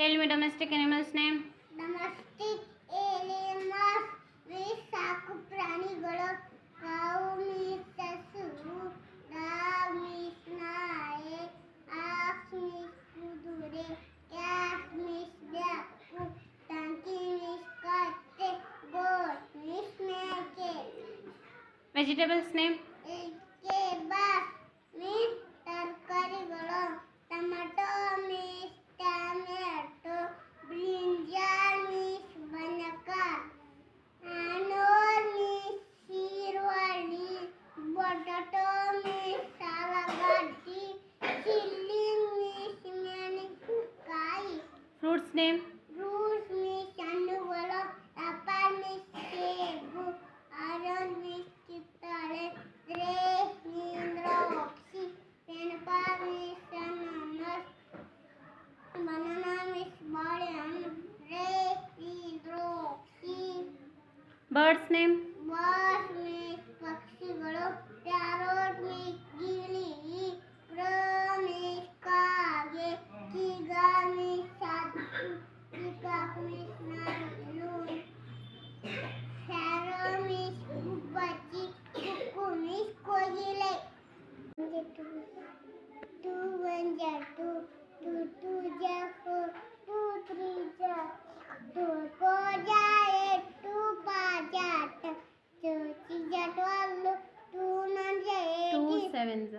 Tell me domestic animals name. Domestic animals with ಸಾಕು ಪ್ರಾಣಿಗಳು ಕಾವು ಮೀಸ್ ಹಸು ಡಾಗ್ ಮೀಸ್ ನಾಯಿ ಆಕ್ಸ್ ಮೀಸ್ ಕುದುರೆ ಕ್ಯಾಟ್ ಮೀಸ್ ಬೆಕ್ಕು ಟಂಕಿ ಮೀಸ್ ಕತ್ತೆ ಗೋಟ್ ಮೀಸ್ ಮೇಕೆ Vegetables name. ವೆಜಿಟೇಬಲ್ಸ್ ಮೀಸ್ ತರಕಾರಿಗಳು ಟೊಮೆಟೊ ಮೀಸ್ ಟೊಮೆಟೊ ಬ್ರಿಂಜಾಲ್ ಮೀಸ್ ಬನಕಾರ್ ಆನೋರ್ ಮೀಸ್ ಈರುಳ್ಳಿ ಪೊಟೊಟೊ ಮೀಸ್ ಸಾಲಗಡ್ಡಿ ಚಿಲ್ಲಿ ಮೀಸ್ ಮೆಣಸಿನಕಾಯಿ Fruits name. ಫ್ರೂಟ್ಸ್ ಮೀಸ್ ಹಣ್ಣುಗಳು ಆಪಲ್ ಮೀಸ್ ಸೇಬು ಆರೆಂಜ್ ಮೀಸ್ ಕಿತ್ತಳೆ ಗ್ರೇಪ್ಸ್ ಮೀಸ್ ದ್ರಾಕ್ಷಿ ಪೈನಾಪಲ್ ಮೀಸ್ ಅನಾನಸ್ ಬನಾನಾ ಮೀಸ್ ಬಾಳೆಹಣ್ಣು ಗ್ರೇಪ್ಸ್ ಮೀಸ್ ದ್ರಾಕ್ಷಿ Birds name. ಬರ್ಡ್ಸ್ ಮೀಸ್ ಪಕ್ಷಿಗಳು ಪ್ಯಾರೋಟ್ ಮೀಸ್ ಗಿಳಿ ಕ್ರೋ ಮೀಸ್ ಕಾಗೆ ಕೀಗಾ ಮೀಸ್ ಹದ್ದು ಪಿಕಾಕ್ ಮೀಸ್ ನವಿಲು ಸ್ಪ್ಯಾರೋ ಮೀಸ್ ಗುಬ್ಬಚ್ಚಿ ಕುಕ್ಕು ಮೀಸ್ ಕೋಗಿಲೆ ಟೂ ಒನ್ ಜಾ ಟೂ ಟೂ ಟೂ ಜಾ ಫೋರ್ ಟೂ ತ್ರೀ ಜಾ ಟೂ ಫೋರ್ ಜಾ ಏಟ್ ಟೂ ಫೈವ್ ಜಾ ಟೆನ್ ಟೂ ಸಿಕ್ಸ್ ಜಾ 12 ಟೂ ನೈನ್ ಜಾ 2 18 sevens.